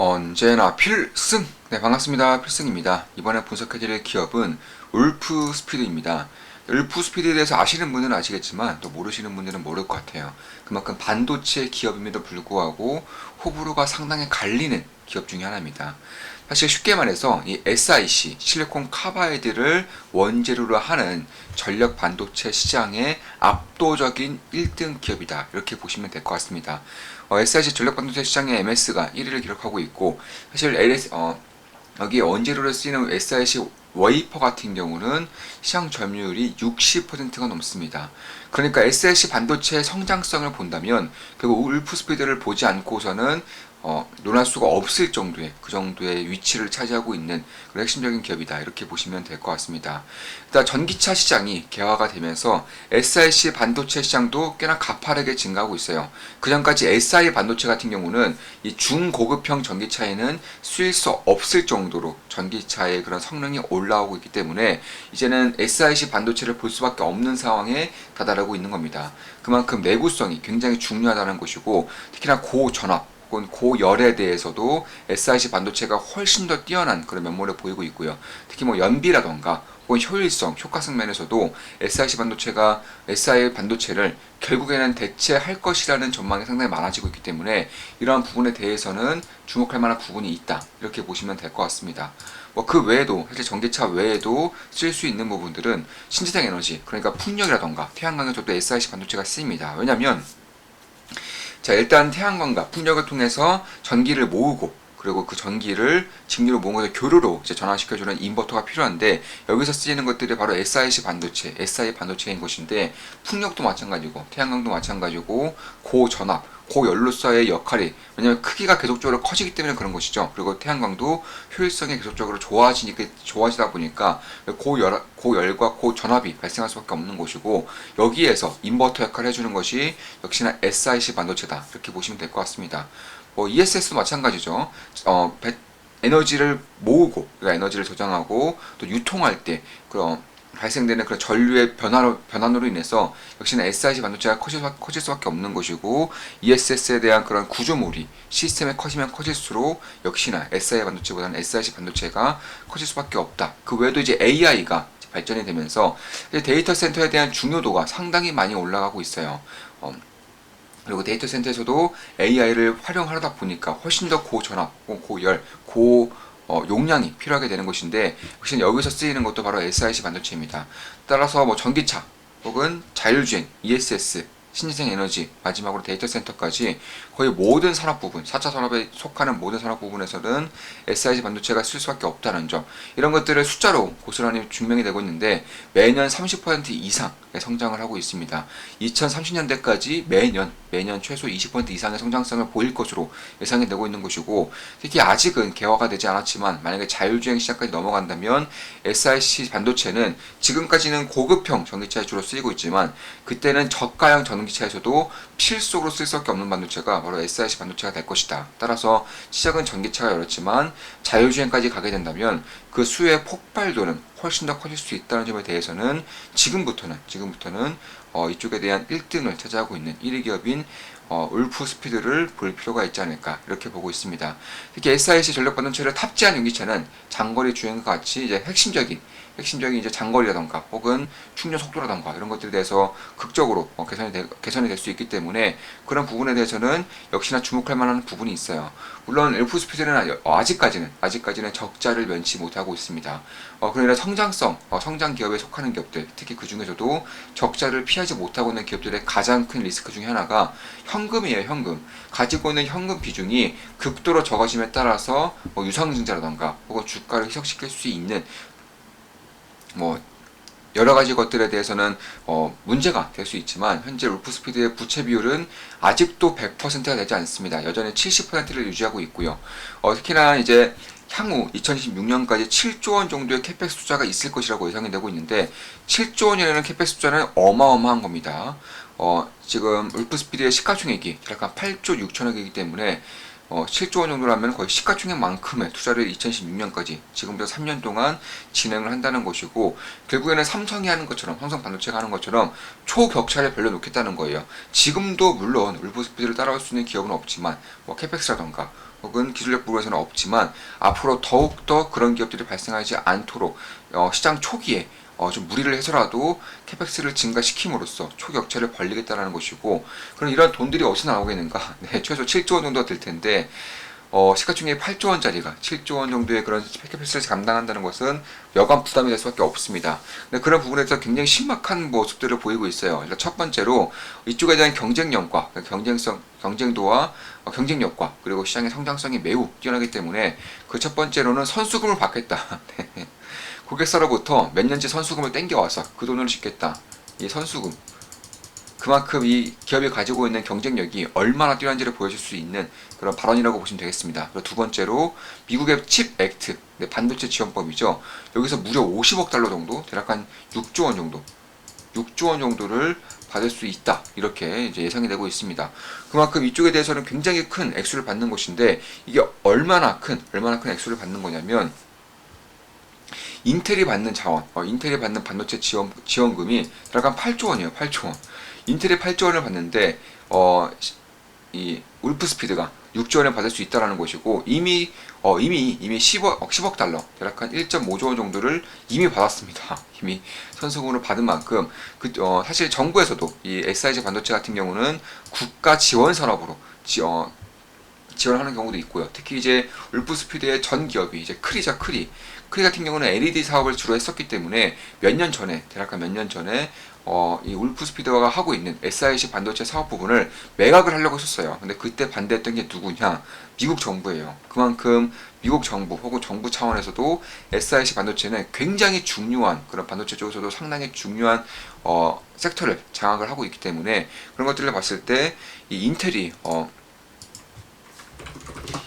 언제나 필승! 네, 반갑습니다. 필승입니다. 이번에 분석해드릴 기업은 울프스피드입니다. 울프스피드에 대해서 아시는 분들은 아시겠지만 또 모르시는 분들은 모를 것 같아요. 그만큼 반도체 기업임에도 불구하고 호불호가 상당히 갈리는 기업 중에 하나입니다. 사실 쉽게 말해서 이 SiC, 실리콘 카바이드를 원재료로 하는 전력 반도체 시장의 압도적인 1등 기업이다. 이렇게 보시면 될 것 같습니다. SiC 전력 반도체 시장의 MS가 1위를 기록하고 있고, 사실 여기 원재료로 쓰이는 SiC 웨이퍼 같은 경우는 시장 점유율이 60%가 넘습니다. 그러니까 SiC 반도체의 성장성을 본다면 결국 울프스피드를 보지 않고서는 논할 수가 없을 정도의 그 정도의 위치를 차지하고 있는 그런 핵심적인 기업이다, 이렇게 보시면 될 것 같습니다. 일단 전기차 시장이 개화가 되면서 SiC 반도체 시장도 꽤나 가파르게 증가하고 있어요. 그 전까지 SI 반도체 같은 경우는 이 중고급형 전기차에는 쓰일 수 없을 정도로 전기차의 그런 성능이 올라오고 있기 때문에 이제는 SiC 반도체를 볼 수밖에 없는 상황에 다다르고 있는 겁니다. 그만큼 내구성이 굉장히 중요하다는 것이고, 특히나 고전압 혹은 고열에 대해서도 SiC 반도체가 훨씬 더 뛰어난 그런 면모를 보이고 있고요. 특히 뭐 연비라던가 혹은 효율성, 효과성 면에서도 SI 반도체를 결국에는 대체할 것이라는 전망이 상당히 많아지고 있기 때문에 이러한 부분에 대해서는 주목할 만한 부분이 있다, 이렇게 보시면 될 것 같습니다. 뭐 그 외에도, 사실 전기차 외에도 쓸 수 있는 부분들은 신재생 에너지, 그러니까 풍력이라던가 태양광에서도 SiC 반도체가 쓰입니다. 왜냐하면 자, 일단 태양광과 풍력을 통해서 전기를 모으고, 그리고 그 전기를 직류로 모은 것을 교류로 이제 전환시켜주는 인버터가 필요한데, 여기서 쓰이는 것들이 바로 SiC 반도체, SI 반도체인 것인데, 풍력도 마찬가지고 태양광도 마찬가지고 고전압, 고연료소의 역할이, 왜냐하면 크기가 계속적으로 커지기 때문에 그런 것이죠. 그리고 태양광도 효율성이 계속적으로 좋아지다 보니까 고열과 고전압이 발생할 수밖에 없는 것이고, 여기에서 인버터 역할을 해주는 것이 역시나 SiC 반도체다, 이렇게 보시면 될 것 같습니다. 뭐 ESS도 마찬가지죠. 에너지를 모으고, 그러니까 에너지를 저장하고 또 유통할 때 그런 발생되는 그런 전류의 변환으로 인해서 역시나 SiC 반도체가 커질 수밖에 없는 것이고, ESS에 대한 그런 구조물이 시스템에 커지면 커질수록 역시나 SiC 반도체가 커질 수밖에 없다. 그 외에도 이제 AI가 발전이 되면서 데이터 센터에 대한 중요도가 상당히 많이 올라가고 있어요. 그리고 데이터 센터에서도 AI를 활용하다 보니까 훨씬 더 고전압, 고열, 용량이 필요하게 되는 것인데, 역시 여기서 쓰이는 것도 바로 SiC 반도체입니다. 따라서 뭐 전기차 혹은 자율주행, ESS, 신재생 에너지, 마지막으로 데이터 센터까지 거의 모든 산업 부분, 4차 산업에 속하는 모든 산업 부분에서는 SiC 반도체가 쓸 수밖에 없다는 점, 이런 것들을 숫자로 고스란히 증명이 되고 있는데 매년 30% 이상의 성장을 하고 있습니다. 2030년대까지 매년 최소 20% 이상의 성장성을 보일 것으로 예상이 되고 있는 것이고, 특히 아직은 개화가 되지 않았지만 만약에 자율주행 시장까지 넘어간다면 SiC 반도체는 지금까지는 고급형 전기차에 주로 쓰이고 있지만 그때는 저가형 전기차에서도 필수적으로 쓸 수밖에 없는 반도체가 바로 SiC 반도체가 될 것이다. 따라서 시작은 전기차가 열었지만 자율주행까지 가게 된다면 그 수요의 폭발도는 훨씬 더 커질 수 있다는 점에 대해서는 지금부터는 이쪽에 대한 1등을 차지하고 있는 1위 기업인 울프스피드를 볼 필요가 있지 않을까, 이렇게 보고 있습니다. 특히 SiC 전력 반도체를 탑재한 전기차는 장거리 주행과 같이 이제 핵심적인 이제 장거리라던가 혹은 충전 속도라던가 이런 것들에 대해서 극적으로 개선이 될 수 있기 때문에 그런 부분에 대해서는 역시나 주목할 만한 부분이 있어요. 물론 울프스피드는 아직까지는 적자를 면치 못하고 있습니다. 그러나 성장 기업에 속하는 기업들, 특히 그 중에서도 적자를 피하지 못하고 있는 기업들의 가장 큰 리스크 중에 하나가 현금이에요. 현금. 가지고 있는 현금 비중이 극도로 적어짐에 따라서 유상증자라던가 혹은 주가를 희석시킬 수 있는 뭐 여러 가지 것들에 대해서는 문제가 될 수 있지만, 현재 울프스피드의 부채 비율은 아직도 100%가 되지 않습니다. 여전히 70%를 유지하고 있고요. 특히나 이제 향후 2026년까지 7조 원 정도의 캐펙스 투자가 있을 것이라고 예상이 되고 있는데, 7조 원이라는 캐펙스 투자는 어마어마한 겁니다. 지금 울프스피드의 시가총액이 약간 8조 6천억이기 때문에 7조 원 정도라면 거의 시가총액만큼의 투자를 2016년까지 지금부터 3년 동안 진행을 한다는 것이고, 결국에는 삼성이 하는 것처럼, 삼성 반도체가 하는 것처럼 초격차를 벌려놓겠다는 거예요. 지금도 물론 울프스피드를 따라올 수 있는 기업은 없지만, 뭐 캐펙스라던가 혹은 기술력 부분에서는 없지만, 앞으로 더욱더 그런 기업들이 발생하지 않도록 시장 초기에 좀 무리를 해서라도 캐펙스를 증가시킴으로써 초격차를 벌리겠다는 것이고, 그럼 이런 돈들이 어디서 나오겠는가? 네, 최소 7조 원 정도가 될 텐데, 시가총액이 8조 원짜리가 7조 원 정도의 그런 캐펙스를 감당한다는 것은 여간 부담이 될 수밖에 없습니다. 근데 그런 부분에서 굉장히 심각한 모습들을 보이고 있어요. 일단 첫 번째로 이쪽에 대한 경쟁력과 경쟁도와 경쟁력과 그리고 시장의 성장성이 매우 뛰어나기 때문에 그 첫 번째로는 선수금을 받겠다. 고객사로부터 몇 년치 선수금을 땡겨와서 그 돈으로 짓겠다. 이 선수금. 그만큼 이 기업이 가지고 있는 경쟁력이 얼마나 뛰어난지를 보여줄 수 있는 그런 발언이라고 보시면 되겠습니다. 그리고 두 번째로 미국의 칩 액트, 반도체 지원법이죠. 여기서 무려 50억 달러 정도, 대략 한 6조 원 정도, 6조 원 정도를 받을 수 있다. 이렇게 이제 예상이 되고 있습니다. 그만큼 이쪽에 대해서는 굉장히 큰 액수를 받는 것인데, 이게 얼마나 큰 액수를 받는 거냐면, 인텔이 받는 자원, 인텔이 받는 반도체 지원금이 대략 한 8조 원이에요. 8조 원. 인텔이 8조 원을 받는데, 이 울프스피드가 6조 원을 받을 수 있다라는 것이고, 이미 10억 달러, 대략 한 1.5조 원 정도를 이미 받았습니다. 이미 선수금으로 받은 만큼, 사실 정부에서도 이 SIG 반도체 같은 경우는 국가 지원 산업으로 지원하는 경우도 있고요. 특히 이제 울프스피드의 전 기업이 이제 크리 같은 경우는 LED 사업을 주로 했었기 때문에 대략 몇 년 전에 이 울프스피드가 하고 있는 SIC 반도체 사업 부분을 매각을 하려고 했었어요. 근데 그때 반대했던 게 누구냐? 미국 정부예요. 그만큼 미국 정부 혹은 정부 차원에서도 SIC 반도체는 굉장히 중요한, 그런 반도체 쪽에서도 상당히 중요한 섹터를 장악을 하고 있기 때문에, 그런 것들을 봤을 때 이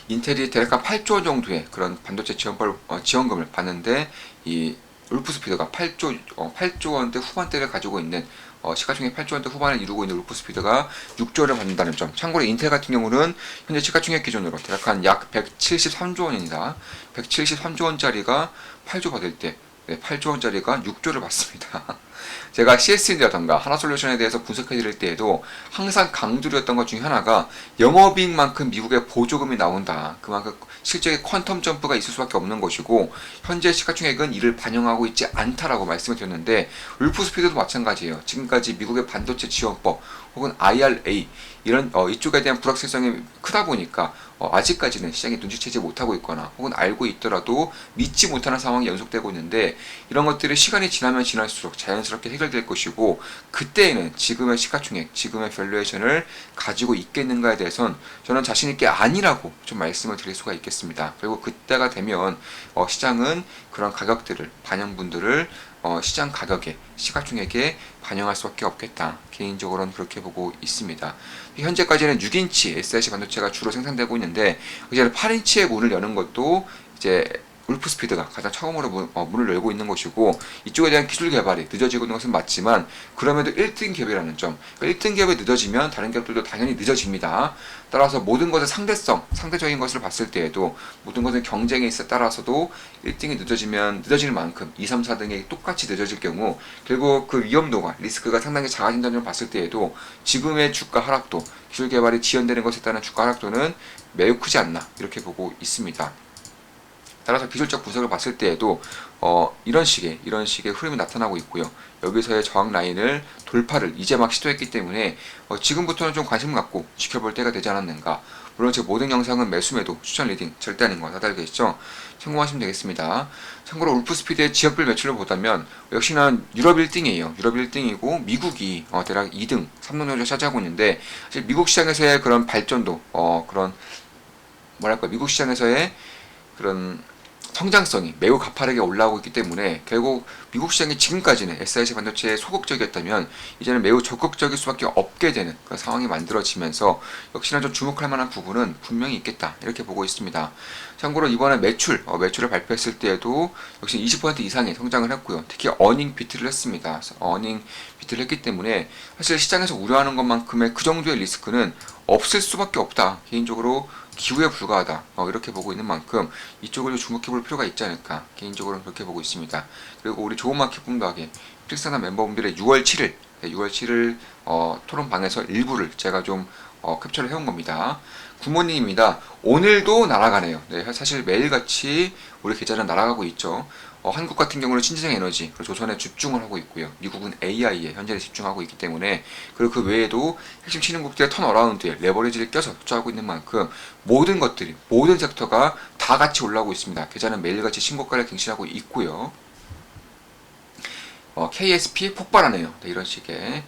인텔이 대략 한 8조 원 정도의 그런 반도체 지원금을 받는데, 이 울프스피드가 8조 원대 후반대를 가지고 있는, 시가총액 8조 원대 후반을 이루고 있는 울프스피드가 6조 원을 받는다는 점. 참고로 인텔 같은 경우는 현재 시가총액 기준으로 대략 한 약 173조 원입니다. 173조 원짜리가 8조 받을 때, 8조 원짜리가 6조를 받습니다. 제가 CS라던가 하나솔루션에 대해서 분석해 드릴 때에도 항상 강조드렸던 것 중에 하나가, 영업이익만큼 미국의 보조금이 나온다. 그만큼 실적의 퀀텀 점프가 있을 수밖에 없는 것이고, 현재 시가총액은 이를 반영하고 있지 않다라고 말씀을 드렸는데, 울프스피드도 마찬가지예요. 지금까지 미국의 반도체 지원법 혹은 IRA 이런 이쪽에 대한 불확실성이 크다 보니까 아직까지는 시장이 눈치채지 못하고 있거나 혹은 알고 있더라도 믿지 못하는 상황이 연속되고 있는데, 이런 것들이 시간이 지나면 지날수록 자연스럽게 해결될 것이고, 그때에는 지금의 시가총액, 지금의 밸류에이션을 가지고 있겠는가에 대해선 저는 자신있게 아니라고 좀 말씀을 드릴 수가 있겠습니다. 그리고 그때가 되면 시장은 그런 가격들을, 반영분들을 시장 가격에, 시가총액에 반영할 수밖에 없겠다. 개인적으로는 그렇게 보고 있습니다. 현재까지는 6인치 SIC 반도체가 주로 생산되고 있는데, 이제 8인치의 문을 여는 것도 이제 울프스피드가 가장 처음으로 문을 열고 있는 것이고, 이쪽에 대한 기술 개발이 늦어지고 있는 것은 맞지만, 그럼에도 1등 기업이라는 점, 1등 기업이 늦어지면 다른 기업들도 당연히 늦어집니다. 따라서 모든 것의 상대적인 것을 봤을 때에도, 모든 것의 경쟁에 따라서도 1등이 늦어지는 만큼 2, 3, 4등이 똑같이 늦어질 경우, 결국 그 위험도가, 리스크가 상당히 작아진다는 걸 봤을 때에도, 지금의 주가 하락도, 기술 개발이 지연되는 것에 따른 주가 하락도는 매우 크지 않나, 이렇게 보고 있습니다. 따라서 기술적 분석을 봤을 때에도 이런 식의 흐름이 나타나고 있고요. 여기서의 저항 라인을 돌파를 이제 막 시도했기 때문에 지금부터는 좀 관심을 갖고 지켜볼 때가 되지 않았는가. 물론 제 모든 영상은 매수매도 추천 리딩 절대 아닌 거 다들 알겠죠? 참고하시면 되겠습니다. 참고로 울프스피드의 지역별 매출을 보다면 역시나 유럽 1등이에요. 유럽 1등이고 미국이 대략 2등, 3등 정도 차지하고 있는데, 사실 미국 시장에서의 그런 발전도 미국 시장에서의 그런 성장성이 매우 가파르게 올라오고 있기 때문에, 결국 미국 시장이 지금까지는 SIC 반도체에 소극적이었다면 이제는 매우 적극적일 수밖에 없게 되는 그런 상황이 만들어지면서, 역시나 좀 주목할 만한 부분은 분명히 있겠다, 이렇게 보고 있습니다. 참고로 이번에 매출을 발표했을 때에도 역시 20% 이상의 성장을 했고요. 특히 어닝 비트를 했습니다. 어닝 비트를 했기 때문에 사실 시장에서 우려하는 것만큼의 그 정도의 리스크는 없을 수밖에 없다. 개인적으로 기우에 불과하다. 이렇게 보고 있는 만큼 이쪽을 좀 주목해 볼 필요가 있지 않을까. 개인적으로는 그렇게 보고 있습니다. 그리고 우리 좋은 마켓 분박에 필사나 멤버분들의 6월 7일, 6월 7일 토론방에서 일부를 제가 좀 캡처를 해온 겁니다. 굿모닝입니다. 오늘도 날아가네요. 네, 사실 매일같이 우리 계좌는 날아가고 있죠. 한국 같은 경우는 신재생 에너지, 그리고 조선에 집중을 하고 있고요. 미국은 AI에 현재 집중하고 있기 때문에, 그리고 그 외에도 핵심 신흥국들의 턴어라운드에 레버리지를 껴서 투자하고 있는 만큼 모든 것들이, 모든 섹터가 다 같이 올라오고 있습니다. 계좌는 매일같이 신고가를 갱신하고 있고요. KSP 폭발하네요. 네, 이런 식의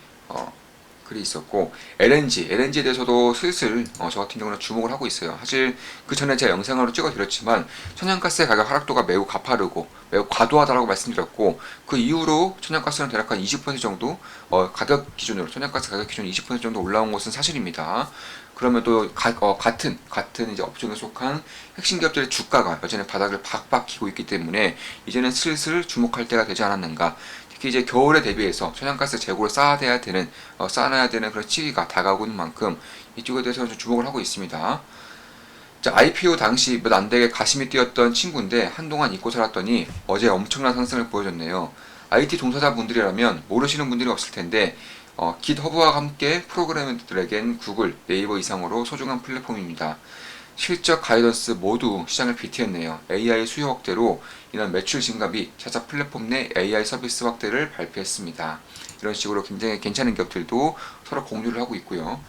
글이 있었고, LNG에 대해서도 슬슬 저 같은 경우는 주목을 하고 있어요. 사실 그 전에 제가 영상으로 찍어드렸지만 천연가스의 가격 하락도가 매우 가파르고 매우 과도하다라고 말씀드렸고, 그 이후로 천연가스는 대략 한 20% 정도 가격 기준으로 천연가스 가격 기준 20% 정도 올라온 것은 사실입니다. 그러면 또 같은 이제 업종에 속한 핵심 기업들의 주가가 여전히 바닥을 박박 기고 있기 때문에 이제는 슬슬 주목할 때가 되지 않았는가. 특히 이제 겨울에 대비해서 천연가스 재고를 쌓아야 되는 그런 시기가 다가오고 있는 만큼 이쪽에 대해서 좀 주목을 하고 있습니다. 자, IPO 당시 몇 안 되게 가심이 뛰었던 친구인데 한동안 잊고 살았더니 어제 엄청난 상승을 보여줬네요. IT 종사자분들이라면 모르시는 분들이 없을 텐데 깃허브와 함께 프로그래머들에겐 구글, 네이버 이상으로 소중한 플랫폼입니다. 실적 가이던스 모두 시장을 비트했네요. AI 수요 확대로 인한 매출 증가비 자사 플랫폼 내 AI 서비스 확대를 발표했습니다. 이런 식으로 굉장히 괜찮은 기업들도 서로 공유를 하고 있고요.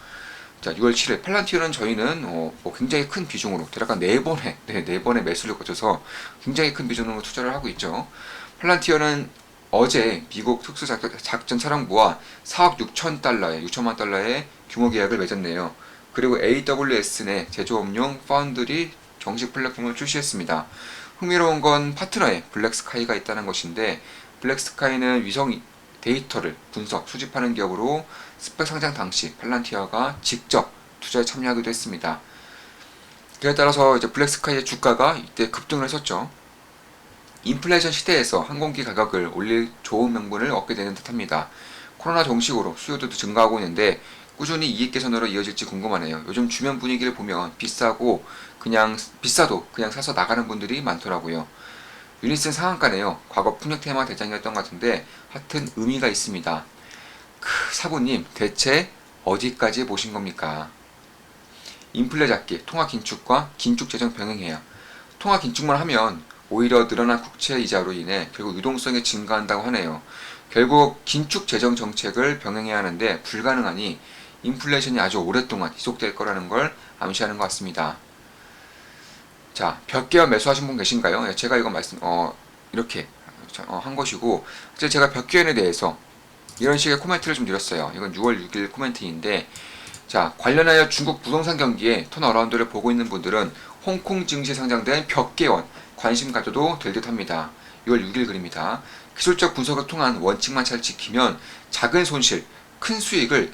자, 6월 7일 팔란티어는 저희는 굉장히 큰 비중으로 대략 한 4번의 매수를 거쳐서 굉장히 큰 비중으로 투자를 하고 있죠. 팔란티어는 어제 미국 특수작전사령부와 4억 6천만 달러의 규모 계약을 맺었네요. 그리고 AWS 내 제조업용 파운드리 정식 플랫폼을 출시했습니다. 흥미로운 건 파트너에 블랙스카이가 있다는 것인데, 블랙스카이는 위성 데이터를 분석, 수집하는 기업으로 스펙 상장 당시 팔란티어가 직접 투자에 참여하기도 했습니다. 그에 따라서 이제 블랙스카이의 주가가 이때 급등을 했었죠. 인플레이션 시대에서 항공기 가격을 올릴 좋은 명분을 얻게 되는 듯합니다. 코로나 정식으로 수요도 증가하고 있는데 꾸준히 이익 개선으로 이어질지 궁금하네요. 요즘 주변 분위기를 보면 비싸도 그냥 사서 나가는 분들이 많더라고요. 유니슨 상한가네요. 과거 풍력 테마 대장이었던 것 같은데 하여튼 의미가 있습니다. 사부님 대체 어디까지 보신 겁니까? 인플레 잡기, 통화 긴축과 긴축 재정 병행해야. 통화 긴축만 하면 오히려 늘어난 국채 이자로 인해 결국 유동성이 증가한다고 하네요. 결국 긴축 재정 정책을 병행해야 하는데 불가능하니 인플레이션이 아주 오랫동안 지속될 거라는 걸 암시하는 것 같습니다. 자, 벽개와 매수하신 분 계신가요? 제가 이거 이렇게 한 것이고, 이제 제가 벽개연에 대해서 이런 식의 코멘트를 좀 드렸어요. 이건 6월 6일 코멘트인데, 자, 관련하여 중국 부동산 경기에 턴어라운드를 보고 있는 분들은 홍콩 증시에 상장된 벽개원 관심 가져도 될 듯합니다. 6월 6일 글입니다. 기술적 분석을 통한 원칙만 잘 지키면 작은 손실, 큰 수익을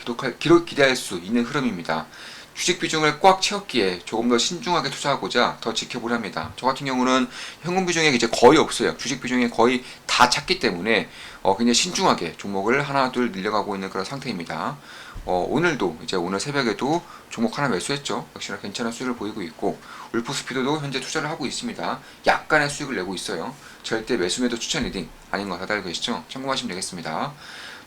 기대할 수 있는 흐름입니다. 주식 비중을 꽉 채웠기에 조금 더 신중하게 투자하고자 더 지켜보려 합니다. 저 같은 경우는 현금 비중이 이제 거의 없어요. 주식 비중이 거의 다 찼기 때문에 굉장히 신중하게 종목을 하나 둘 늘려가고 있는 그런 상태입니다. 오늘도 이제 오늘 새벽에도 종목 하나 매수했죠. 역시나 괜찮은 수익을 보이고 있고, 울프스피드도 현재 투자를 하고 있습니다. 약간의 수익을 내고 있어요. 절대 매수매도 추천 리딩 아닌 거 다들 계시죠? 참고하시면 되겠습니다.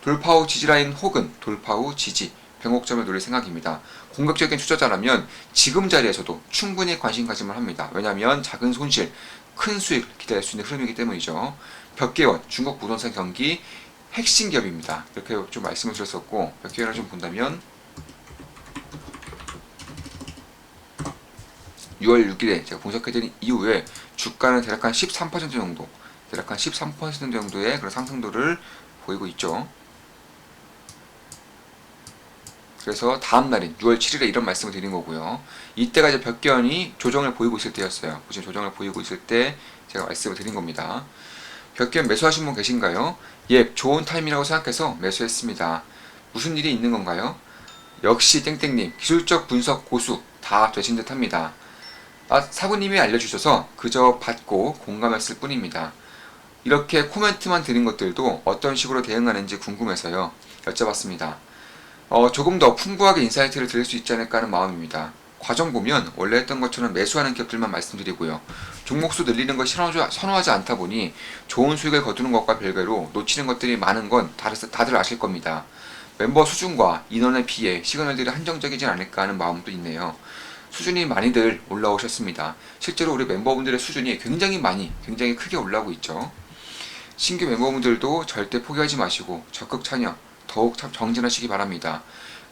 돌파 후 지지라인 혹은 돌파 후 지지 변곡점을 노릴 생각입니다. 공격적인 투자자라면 지금 자리에서도 충분히 관심 가짐을 합니다. 왜냐하면 작은 손실, 큰 수익을 기대할 수 있는 흐름이기 때문이죠. 벽개원, 중국 부동산 경기 핵심 기업입니다. 이렇게 좀 말씀을 드렸었고, 벽개원을 좀 본다면 6월 6일에 제가 분석해드린 이후에 주가는 대략 한 13% 정도의 그런 상승도를 보이고 있죠. 그래서 다음 날인 6월 7일에 이런 말씀을 드린 거고요. 이때가 이제 벽견이 조정을 보이고 있을 때였어요. 지금 조정을 보이고 있을 때 제가 말씀을 드린 겁니다. 벽견 매수하신 분 계신가요? 예, 좋은 타임이라고 생각해서 매수했습니다. 무슨 일이 있는 건가요? 역시 땡땡님, 기술적 분석 고수 다 되신 듯 합니다. 사부님이 알려주셔서 그저 받고 공감했을 뿐입니다. 이렇게 코멘트만 드린 것들도 어떤 식으로 대응하는지 궁금해서요. 여쭤봤습니다. 조금 더 풍부하게 인사이트를 드릴 수 있지 않을까 하는 마음입니다. 과정 보면 원래 했던 것처럼 매수하는 기업들만 말씀드리고요. 종목수 늘리는 걸 선호하지 않다 보니 좋은 수익을 거두는 것과 별개로 놓치는 것들이 많은 건 다들 아실 겁니다. 멤버 수준과 인원에 비해 시그널들이 한정적이진 않을까 하는 마음도 있네요. 수준이 많이들 올라오셨습니다. 실제로 우리 멤버분들의 수준이 굉장히 크게 올라오고 있죠. 신규 멤버분들도 절대 포기하지 마시고 적극 참여, 더욱 정진하시기 바랍니다.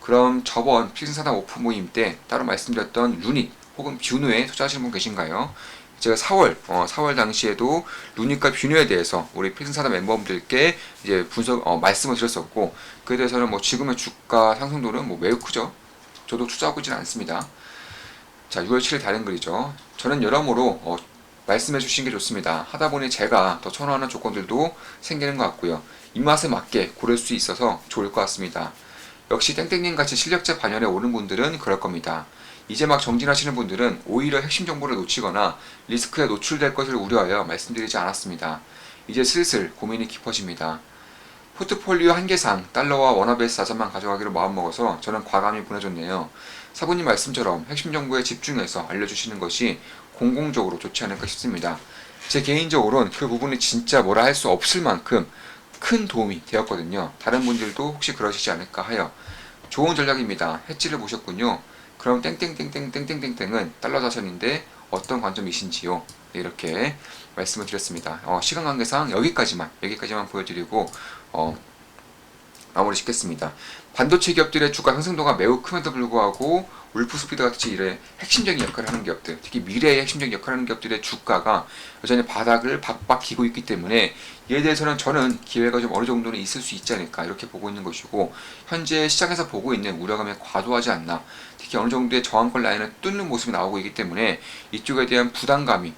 그럼 저번 필승사당 오픈 모임 때 따로 말씀드렸던 루닛 혹은 뷰노에 투자하시는 분 계신가요? 제가 4월 당시에도 루닛과 뷰노에 대해서 우리 필승사당 멤버분들께 이제 말씀을 드렸었고, 그에 대해서는 뭐 지금의 주가 상승도는 뭐 매우 크죠. 저도 투자하고 있지는 않습니다. 자, 6월 7일 다른 글이죠. 저는 여러모로 말씀해 주신 게 좋습니다. 하다 보니 제가 더 선호하는 조건들도 생기는 것 같고요. 입맛에 맞게 고를 수 있어서 좋을 것 같습니다. 역시 땡땡님 같이 실력자 반열에 오는 분들은 그럴 겁니다. 이제 막 정진하시는 분들은 오히려 핵심 정보를 놓치거나 리스크에 노출될 것을 우려하여 말씀드리지 않았습니다. 이제 슬슬 고민이 깊어집니다. 포트폴리오 한계상 달러와 원화베이스 자산만 가져가기로 마음먹어서 저는 과감히 보내줬네요. 사부님 말씀처럼 핵심 정보에 집중해서 알려주시는 것이 공공적으로 좋지 않을까 싶습니다. 제 개인적으로는 그 부분이 진짜 뭐라 할 수 없을 만큼 큰 도움이 되었거든요. 다른 분들도 혹시 그러시지 않을까 하여. 좋은 전략입니다. 해지를 보셨군요. 그럼 땡땡땡땡땡땡땡땡은 달러 자산인데 어떤 관점이신지요? 네, 이렇게 말씀을 드렸습니다. 시간 관계상 여기까지만 보여드리고 마무리 짓겠습니다. 반도체 기업들의 주가 상승도가 매우 큼에도 불구하고 울프스피드 같이 이래 핵심적인 역할을 하는 기업들, 특히 미래의 핵심적인 역할을 하는 기업들의 주가가 여전히 바닥을 박박 기고 있기 때문에 이에 대해서는 저는 기회가 좀 어느 정도는 있을 수 있지 않을까 이렇게 보고 있는 것이고, 현재 시장에서 보고 있는 우려감이 과도하지 않나, 특히 어느 정도의 저항권 라인을 뚫는 모습이 나오고 있기 때문에 이쪽에 대한 부담감이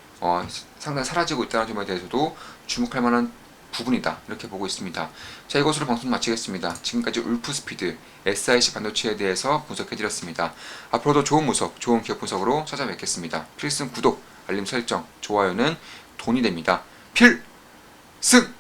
상당히 사라지고 있다는 점에 대해서도 주목할 만한 부분이다 이렇게 보고 있습니다. 자, 이것으로 방송 마치겠습니다. 지금까지 울프스피드 SIC 반도체에 대해서 분석해드렸습니다. 앞으로도 좋은 분석, 좋은 기업 분석으로 찾아뵙겠습니다. 필승 구독, 알림 설정, 좋아요는 돈이 됩니다. 필승!